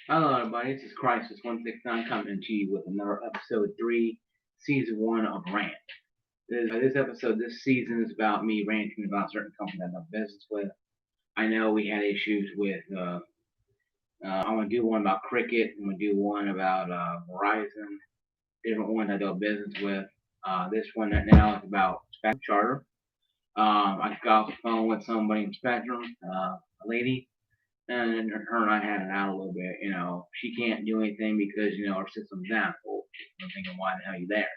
Hello, everybody. This is Crisis 169 coming to you with another episode 3, season 1 of Rant. This episode, this season is about me ranting about certain companies I've done business with. I know we had issues with. I'm gonna do one about Cricket. I'm gonna do one about Verizon. Different ones I do business with. This one that now is about Spectrum Charter. I got off the phone with somebody in Spectrum, a lady. And her and I had it out a little bit. She can't do anything because her system's down. Well, I'm thinking, why the hell are you there?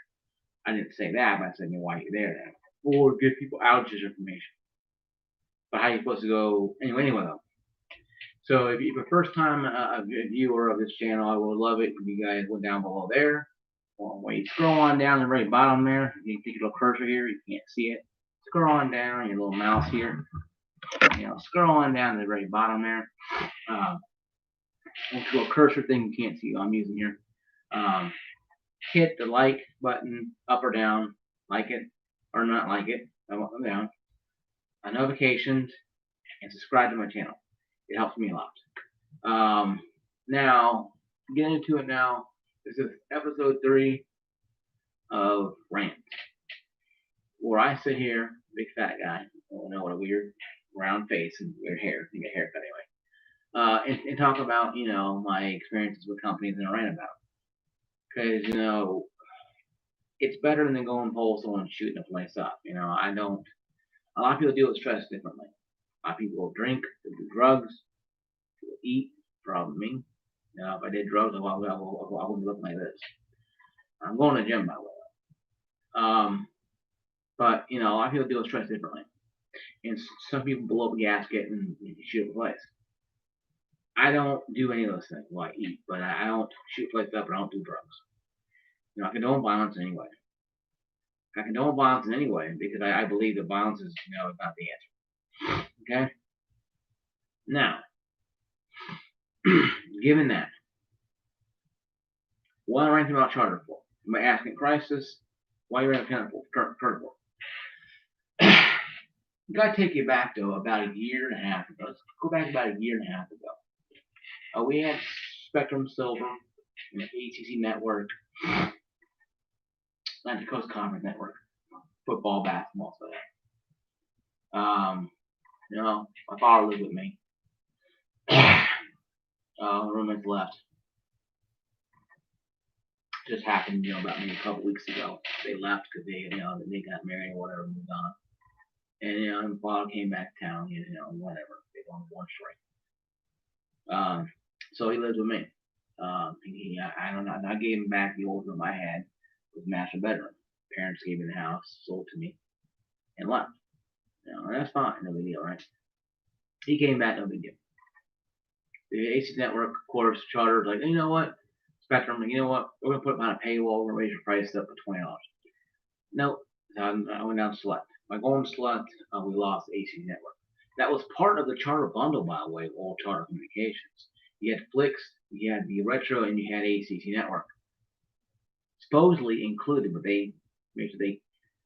I didn't say that, but I said, why are you there then? Or give people outages information. But how are you supposed to go anyway though? So if you're a first time viewer of this channel, I would love it if you guys went down below there. Well, when you scroll on down the very bottom there, you can take your little cursor here. You can't see it. Scroll on down your little mouse here. Scroll on down to the very bottom there. Little cursor thing you can't see I'm using here. Hit the like button up or down, like it or not like it, up or down, notifications, and subscribe to my channel. It helps me a lot. Now, getting into it now, this is episode 3 of Rant, where I sit here, big fat guy, what a weird round face and weird hair, think a haircut anyway, and talk about, my experiences with companies and I rant about. Because, it's better than going postal and shooting a place up. I don't. A lot of people deal with stress differently. A lot of people will drink, they'll do drugs, they'll eat. Probably me. If I did drugs, I wouldn't look like this. I'm going to the gym, by the way. But a lot of people deal with stress differently, and some people blow up a gasket and shoot a place. I don't do any of those things. Well, I eat, but I don't shoot a place up, and I don't do drugs. I condone violence anyway. I condone violence in any way because I believe that violence is, not the answer. Okay? Now, given that, what am I ranting about Charter for? Am I asking Crisis? Why are you ranting Charter for? Gotta take you back to about a year and a half ago. Let's go back about a year and a half ago. We had Spectrum Silver, and the ACC Network, Atlantic Coast Conference Network, football, basketball, so that. My father lived with me. Roommates left. Just happened, about maybe a couple weeks ago. They left because they got married or whatever, moved on. And my father came back to town, whatever. They go on one straight. So he lives with me. I don't know. I gave him back the old room I had with master bedroom. Parents gave me the house, sold to me, and left. And that's fine, no big deal, right? He came back, no big deal. The AC Network, of course, chartered like, you know what, Spectrum, you know what, we're gonna put them on a paywall, we're gonna raise your price up to $20. No, I went down select. By going select, we lost AC Network. That was part of the charter bundle, by the way, all charter communications. You had Flix, you had the Retro, and you had ACC Network. Supposedly included, but they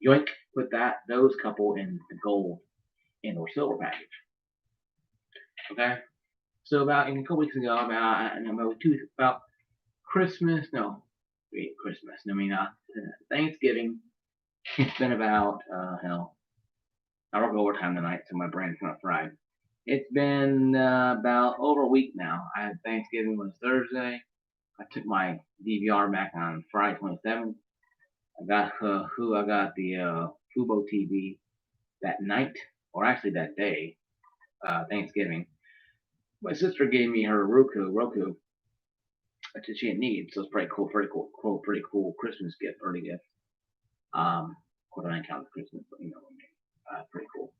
yoink put those couple in the gold and or silver package. Okay, so about a couple weeks ago, about Christmas, Thanksgiving. It's been about I work overtime tonight, so my brain's not fried. It's been about over a week now. I had Thanksgiving was Thursday. I took my DVR back on Friday 27th. I got the Fubo TV that night, or actually that day, Thanksgiving. My sister gave me her Roku that she didn't need, so it's pretty cool Christmas gift, early gift. Of course, I didn't count Christmas, but pretty cool.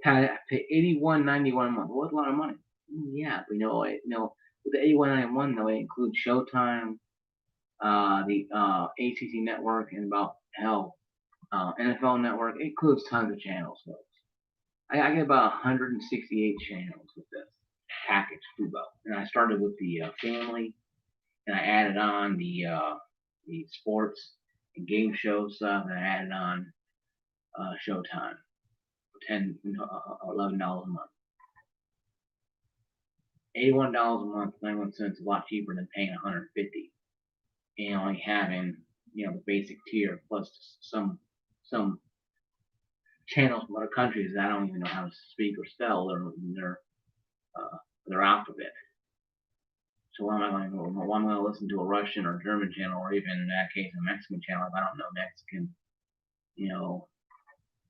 Pay $81.91 a month. Well, that's a lot of money. Yeah, but with the $81.91 though, it includes Showtime, the ACC Network, and about NFL Network. It includes tons of channels, folks. I get about 168 channels with this package, Fubo, and I started with the family, and I added on the sports and game show stuff, and I added on Showtime. for $11 a month. $81 a month, 91 cents, a lot cheaper than paying $150 and only having the basic tier plus some channels from other countries that I don't even know how to speak or spell their alphabet. So why am I going to listen to a Russian or German channel, or even in that case a Mexican channel if I don't know Mexican,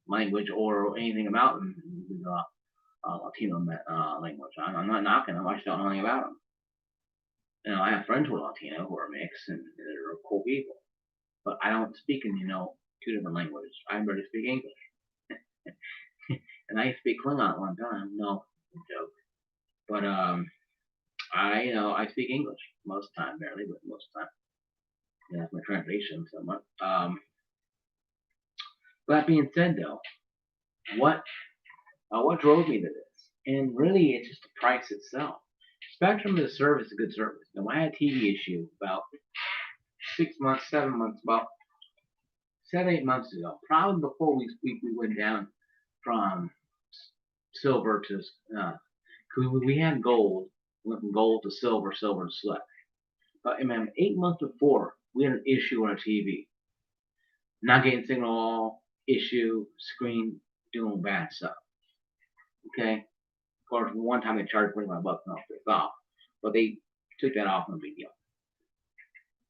language or anything about the Latino language? I'm not knocking them. I just don't know anything about them. I have friends who are Latino who are mixed and they're cool people, but I don't speak in two different languages. I barely speak English, and I speak Klingon at one time. No joke, but I speak English most of the time, barely, but most of the time. That's my translation somewhat. That being said, though, what drove me to this? And really, it's just the price itself. Spectrum is a service, a good service. Now, I had a TV issue about 6 months, 7 months, about 7, 8 months ago, probably before we went down from silver to, we had gold, went from gold to silver, silver to select. But 8 months before, we had an issue on our TV. Not getting signal, issue, screen, doing bad stuff. Okay? Of course, one time they charged $25 off this off, but they took that off, no big deal.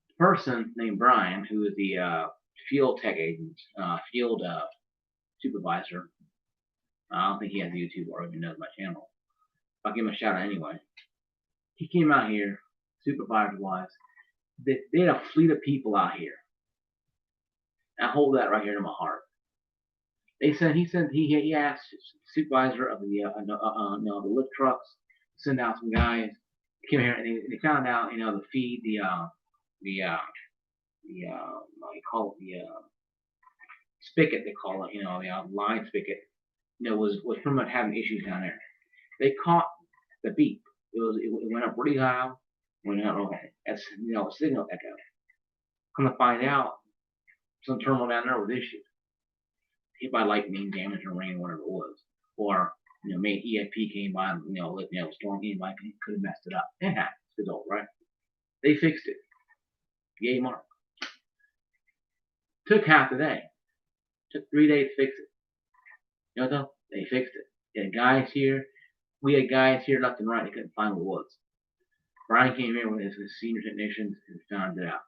The person named Brian, who is the field tech agent, field supervisor, I don't think he has YouTube or even knows my channel. I'll give him a shout out anyway. He came out here, supervisor-wise. They had a fleet of people out here. I hold that right here in my heart. He asked the supervisor of the lift trucks to send out some guys. They came here and they found out, the feed, what you call it, the spigot, they call it, the line spigot, was pretty much having issues down there. They caught the beep. It went up really high, went out okay. That's a signal echo. Come to find out, some terminal down there was issued. Hit by lightning, damage, or rain, whatever it was, or maybe EFP came by, storm came by, could have messed it up. It happens, it's old, right? They fixed it. Yay, mark. Took half the day. Took 3 days to fix it. Though? They fixed it. They had guys here. We had guys here left and right. They couldn't find what it was. Brian came here with his senior technicians and found it out.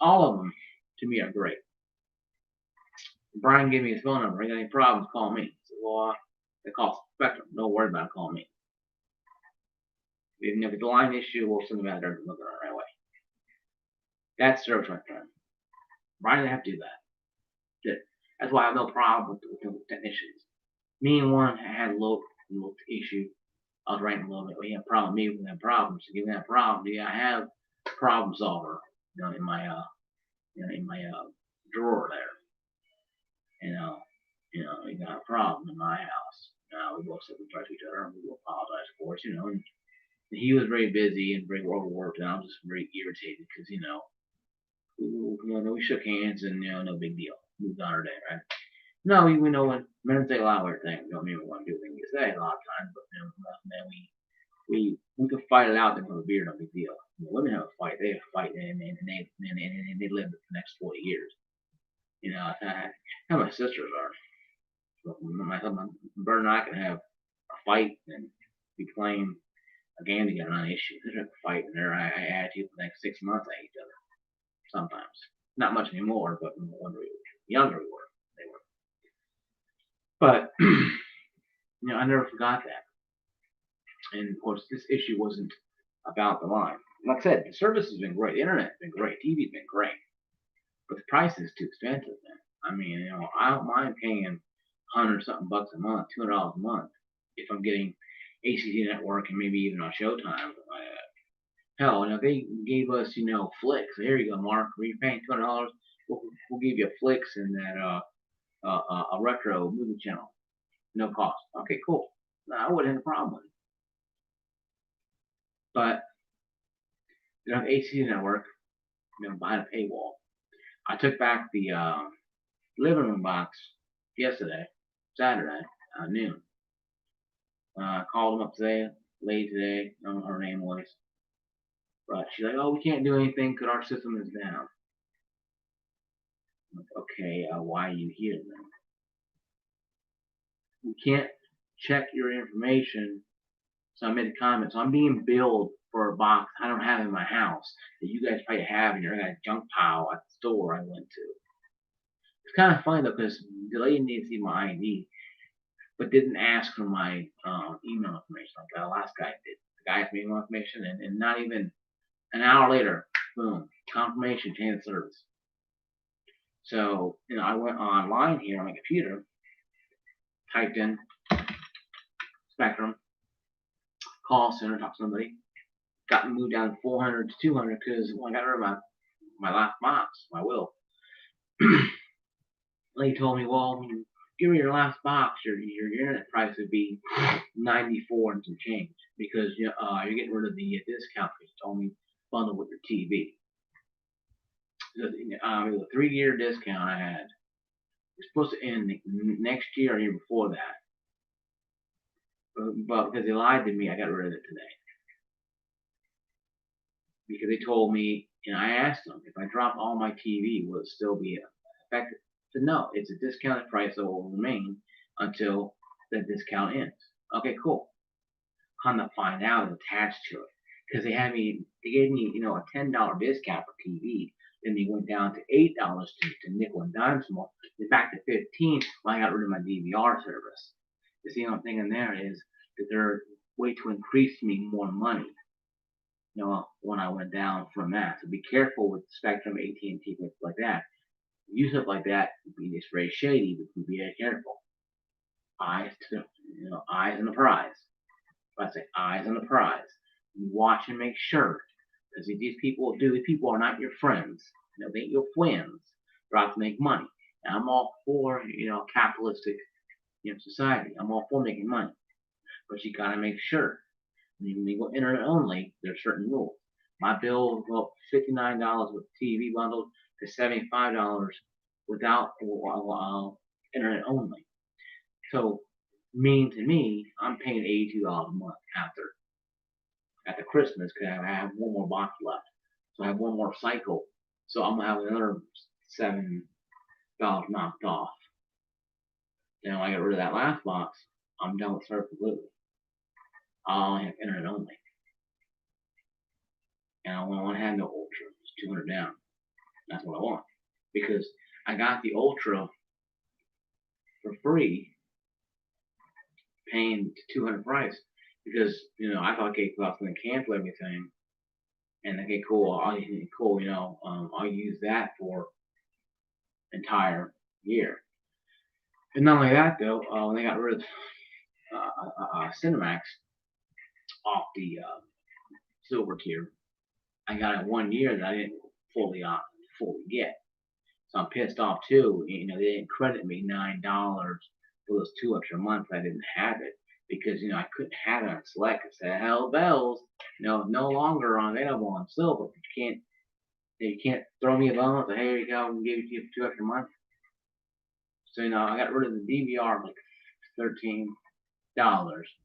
All of them, to me, are great. Brian gave me his phone number. If you got any problems, call me. I said, well, they call Spectrum. Don't worry about it. Call me. If it's a line issue, we'll send them out there and look at it right away. That's service right there. Brian didn't have to do that. That's why I have no problem with the technicians. Me and one had a little issue. I was writing a little bit. We had a problem. Me, we had problems. So give me that problem. I have problem solver, in my drawer there. We got a problem in my house. We both said we tried to each other, and we will apologize, of course, and he was very busy and very overworked, and I was just very irritated because, we shook hands and, no big deal. Moved on our day, right? No, we know when men say a lot of weird things. Don't mean we want to do things you say a lot of times, but then we can fight it out. Then with a beer, no big deal. Women have a fight. They have a fight, and they live for the next 40 years. How my sisters are. So my Bert and I can have a fight and be playing a game together on an issue. They have a fight, and they're attitude for the next 6 months at each other. Sometimes, not much anymore, but when we were younger, they were. But I never forgot that. And of course, this issue wasn't about the line. Like I said, the service has been great. The internet's been great. TV's been great. But the price is too expensive, man. I don't mind paying $100-something a month, $200 a month, if I'm getting ACC network and maybe even on Showtime. Hell, they gave us, flicks. Here you go, Mark. You're paying $200. We'll give you flicks and that a retro movie channel, no cost. Okay, cool. I wouldn't have a problem with it. But you have ACC network, behind a paywall. I took back the living room box yesterday, Saturday. noon. Called them up today, late today. I don't know what her name was. But she's like, oh, we can't do anything because our system is down. I'm like, okay, why are you here then? You can't check your information. So I made a comment. So I'm being billed for a box I don't have in my house that you guys probably have in your junk pile at the store I went to. It's kind of funny though because the lady didn't see my ID, but didn't ask for my email information like the last guy did. The guy asked me email information, and not even an hour later, boom, confirmation, change of service. So, I went online here on my computer, typed in Spectrum, call center, talk to somebody, got moved down 400 to 200 because when I got rid of my last box, my will. Lady told me, well, when you give me your last box, your internet price would be 94 and some change because you're getting rid of the discount because you told me bundle with your TV. It was a 3-year discount I had. It's supposed to end next year or year before that. But because they lied to me, I got rid of it today. Because they told me, and I asked them, if I drop all my TV, will it still be effective? I said, no, it's a discounted price that will remain until the discount ends. Okay, cool. Come to find out it's attached to it. Because they gave me, a $10 discount for TV. Then they went down to $8 to nickel and dime some more. Then back to 15 when I got rid of my DVR service. You see what I'm thinking there is that they're way to increase me more money. When I went down from that. So be careful with Spectrum, AT&T, things like that. Use stuff like that. It's very shady, but be very careful. Eyes on the prize. If I say eyes on the prize, you watch and make sure. Because these people are not your friends. They ain't your friends. They're out to make money. And I'm all for, capitalistic, society. I'm all for making money. But you gotta make sure. When you go internet only, there's certain rules. My bill will go up $59 with TV bundled to $75 without internet only. So, mean to me, I'm paying $82 a month after Christmas because I have one more box left. So I have one more cycle. So I'm gonna have another $7 knocked off. Then when I get rid of that last box, I'm done with service completely. I'll only have internet only. And I want to have no Ultra. It's 200 down. That's what I want. Because I got the Ultra for free, paying 200 price. Because, I thought, okay, cool, I was going to cancel everything. And okay, cool, I'll use that for entire year. And not only that, though, when they got rid of Cinemax off the silver tier, I got it 1 year that I didn't fully get. So I'm pissed off too. They didn't credit me $9 for those 2 extra months I didn't have it because I couldn't have it on select. It said hell bells, no longer available on silver. But you can't throw me a bone and say, hey, here you go, and give you 2 extra months. So I got rid of the DVR like $13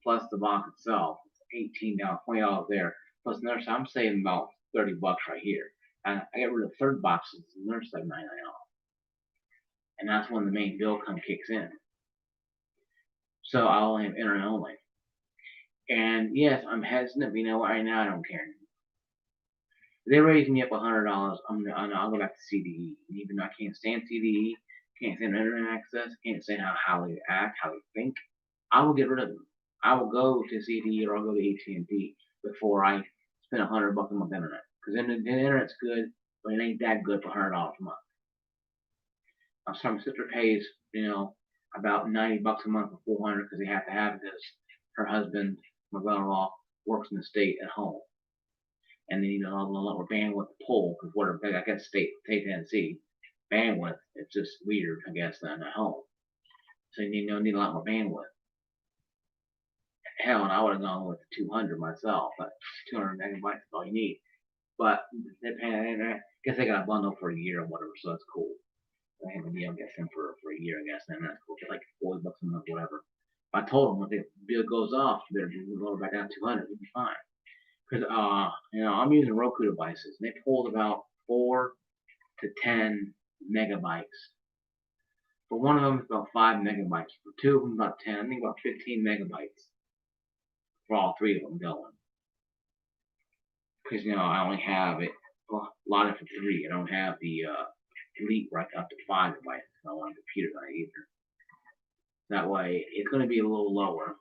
plus the box itself. It's $18, $20 there. Plus another, so I'm saving about $30 right here. And I got rid of the third box, it's another $7.99 off. And that's when the main bill kicks in. So I only have internet only. And yes, I'm hesitant, but right now I don't care. If they raise me up $100, I'll go back to CDE. And even though I can't stand CDE, can't stand internet access, can't stand how they act, how they think, I will get rid of them. I will go to CDE or I'll go to AT&T before I spend $100 a month internet. Because the internet's good, but it ain't that good for $100 a month. So my sister pays, about $90 a month for 400 because they have to have it because her husband, my brother-in-law, works in the state at home. And they need a lot more bandwidth to pull because I guess state Tennessee bandwidth, it's just weird, I guess, than at home. So you need a lot more bandwidth. Hell, and I would have gone with 200 myself, but 200 megabytes is all you need. But they're paying, I guess they got a bundle for a year or whatever, so that's cool. I have a deal, I guess, for a year, I guess, and that's cool. It's like $40 a month, whatever. I told them when the bill goes off, you better lower back down 200. You'll be fine. Because I'm using Roku devices, and they pulled about 4 to 10 megabytes. For one of them, it's about 5 megabytes. For two of them, about 10. I think about 15 megabytes for all three of them going. Because I only have it allotted for 3. I don't have the Elite right up to 5 devices. I don't want a computer on it either. That way, it's going to be a little lower.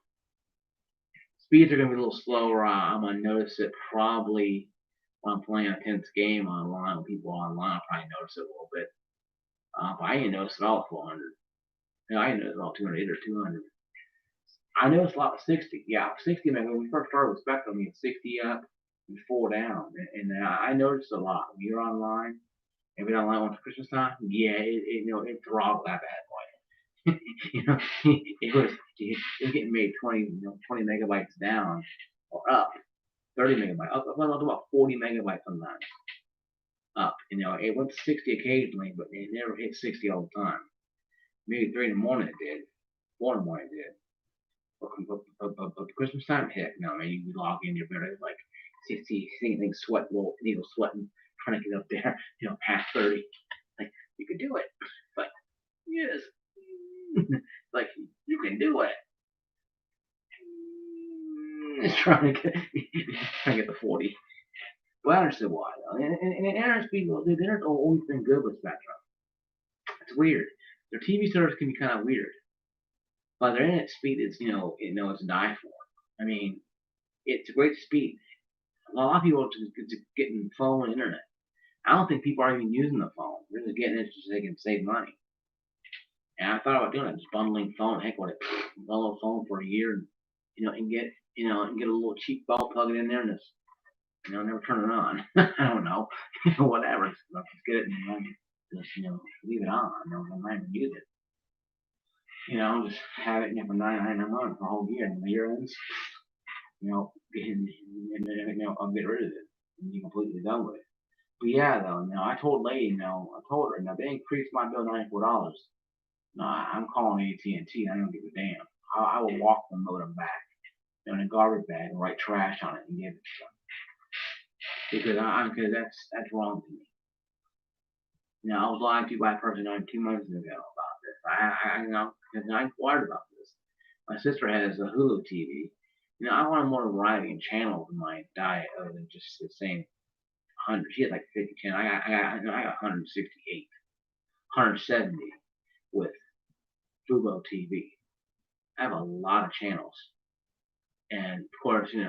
Speeds are going to be a little slower. I'm going to notice it probably when I'm playing a tense game online. When people are online, I'll probably notice it a little bit. But I didn't notice it all at 400. I didn't notice it all 200 or 200. I noticed a lot with 60. Yeah, 60, man, when we first started with Spectrum, we had 60 up and 4 down. And I noticed a lot. When you're online, and we online once Christmas time, yeah, it throttled that bad boy. it was getting made 20 megabytes down or up, 30 megabytes, up about 40 megabytes sometimes. Up, it went to 60 occasionally, but it never hit 60 all the time. Maybe 3 in the morning it did, 4 in the morning it did. But Christmas time, heck no, man. You log in, you're better like see things sweat, little needles sweating, trying to get up there, past 30. Like you could do it, but yes, like you can do it. It's trying to get the 40. But I understand why though. And internet speed, the internet's always been good with Spectrum. It's weird. Their TV service can be kind of weird. But their internet speed is, it's a die for. I mean, it's a great speed. A lot of people are just getting phone and internet. I don't think people are even using the phone. They're just getting it just so they can save money. And I thought about doing it, just bundling phone. Heck with it, bundle a phone for a year, and get a little cheap bulb, plug it in there, and just never turn it on. I don't know, whatever. Just get it and just leave it on. I'm not even use it. Just have it for $9.99 a month for a whole year, and the year ends. I'll get rid of it and be completely done with it. But yeah, though, I told lady, I told her, they increased my bill $94. No, I'm calling AT&T. I don't give a damn. I will walk the modem back in a garbage bag and write trash on it and give it to them because that's wrong to me. I was lied to by a person 2 months ago about this. Because I inquired about this. My sister has a Hulu TV. I wanted more variety in channels in my diet other than just the same 100. She had like 50 channels. I got 168, 170 with Fubo TV. I have a lot of channels, and of course, 8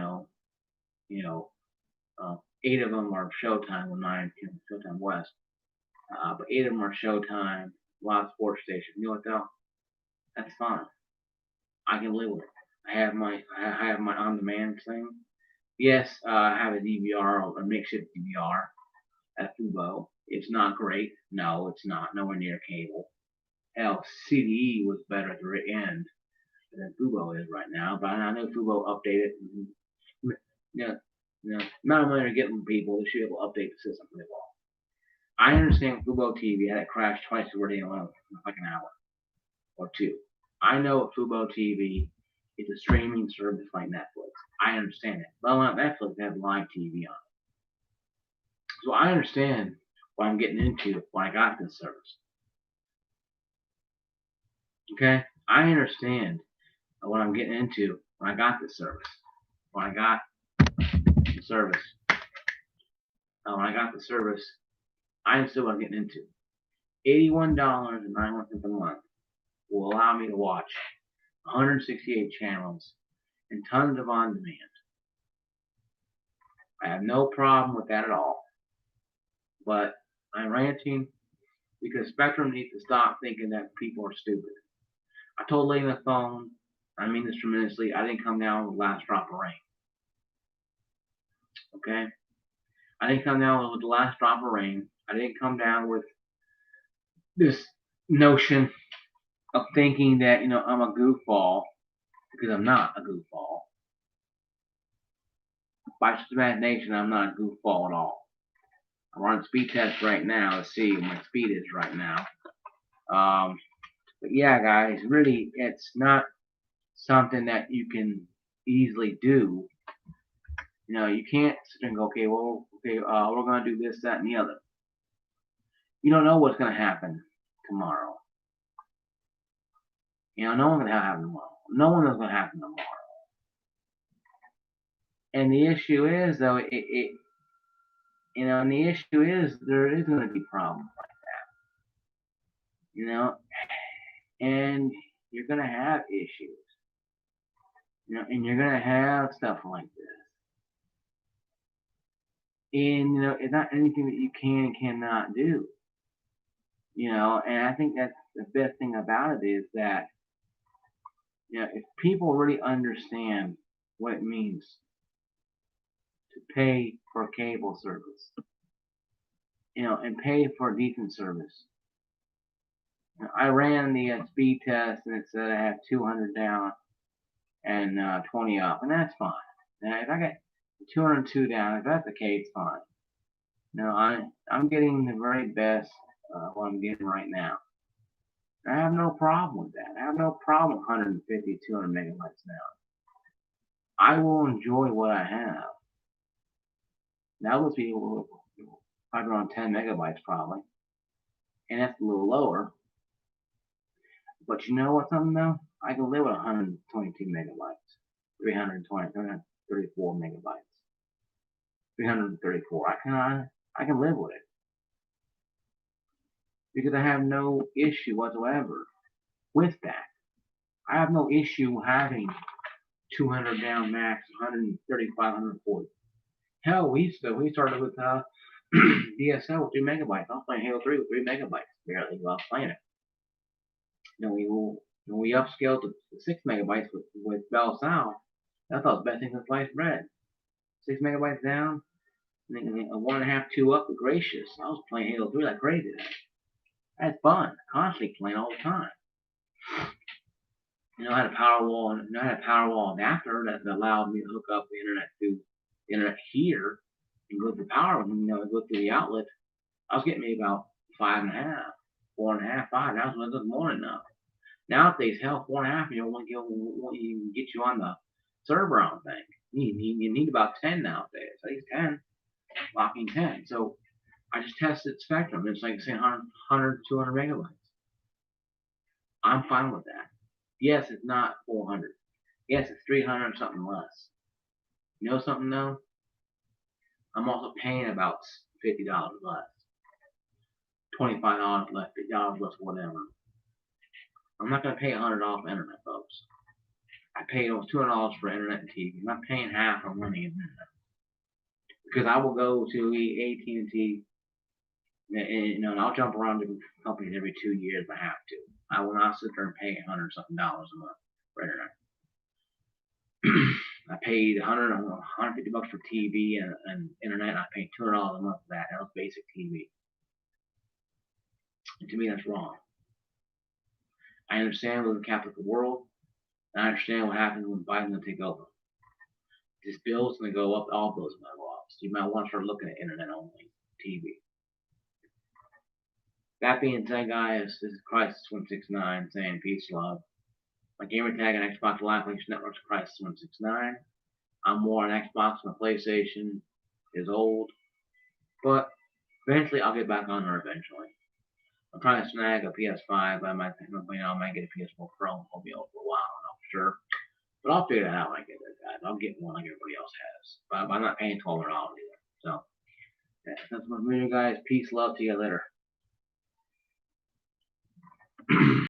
of them are Showtime, with 9 Showtime West. But 8 of them are Showtime, a lot of sports stations. You know what though? That's fine. I can live with it. I have my on-demand thing. Yes, I have a DVR or a makeshift DVR at Fubo. It's not great. No, it's not. Nowhere near cable. Hell, CDE was better at the end than Fubo is right now. But I know Fubo updated. Not only are getting people, they should be able to update the system pretty well. I understand Fubo TV had it crash twice already in like an hour or 2. I know Fubo TV is a streaming service like Netflix. I understand it. But on Netflix, they have live TV on it. So I understand what I'm getting into when I got this service. Okay? I understand what I'm getting into when I got this service. When I got the service. When I got the service, I understood what I'm getting into. $81.91 a month will allow me to watch 168 channels and tons of on-demand. I have no problem with that at all. But I'm ranting because Spectrum needs to stop thinking that people are stupid. I told lady on the phone, I mean this tremendously, I didn't come down with the last drop of rain. Okay? I didn't come down with the last drop of rain. I didn't come down with this notion of thinking that, I'm a goofball, because I'm not a goofball. By imagination, I'm not a goofball at all. I'm running speed test right now to see what my speed is right now. But yeah, guys, really, it's not something that you can easily do. You can't sit and go, okay, well, okay, we're going to do this, that, and the other. You don't know what's going to happen tomorrow. No one's going to happen tomorrow. No one is going to happen tomorrow. And the issue is, though, and the issue is there is going to be problems like that, and you're going to have issues, and you're going to have stuff like this. And, it's not anything that you can and cannot do, and I think that's the best thing about it is that, if people really understand what it means to pay for cable service, and pay for a decent service. I ran the speed test and it said I have 200 down and 20 up, and that's fine. Now, if I get 202 down, if that's the case, fine. I'm getting the very best what I'm getting right now. I have no problem with that. I have no problem with 150, 200 megabytes now. I will enjoy what I have. Now let's be probably around 10 megabytes probably, and that's a little lower. But you know what, something though? I can live with 122 megabytes, 320, 334 megabytes, 334. I can live with it because I have no issue whatsoever with that. I have no issue having 200 down max, 135, 140. Hell, we started with DSL with 3 megabytes. I was playing Halo 3 with 3 megabytes. Barely while playing it. We upscaled to 6 megabytes with Bell South. I thought the best thing since sliced bread. 6 megabytes down, and then a 1.5, 2 up with Gracious. I was playing Halo 3 like crazy. I had fun, constantly playing all the time. I had a Powerwall adapter that allowed me to hook up the internet to the internet here and go through power, go through the outlet. I was getting maybe about 5.5, 4.5, 5. That was more than enough. Nowadays, hell, 4.5, won't even get you on the server, I don't think. You need about 10 nowadays. At least 10. Locking 10. So I just tested Spectrum. It's like saying 100, 200 megabytes. I'm fine with that. Yes, it's not 400. Yes, it's 300 something less. You know something though? I'm also paying about $50 less. $25 less, $50 less, whatever. I'm not going to pay $100 for internet, folks. I paid almost $200 for internet and TV. I'm not paying half of money in internet. Because I will go to AT&T, and I'll jump around different companies every 2 years if I have to. I will not sit there and pay $100 something a month for internet. I paid $150 for TV and internet. And I paid $200 a month for that. That was basic TV. And to me, that's wrong. I understand we're in the capital of the world. And I understand what happens when Biden's going to take over. This bill's going to go up. All bills are going to go up. So you might want to start looking at internet only TV. That being said, guys, this is Crisis169 saying peace, love. My gamer tag on Xbox Live Links Network's Crisis169. I'm more on Xbox. My PlayStation is old, but eventually I'll get back on her eventually. I'm trying to snag a PS5. I might get a PS4 Pro. I'll be over for a while, I'm not sure. But I'll figure that out when I get there, guys. I'll get one like everybody else has. But I'm not paying $12 either. So, that's my video, guys. Peace, love to you later.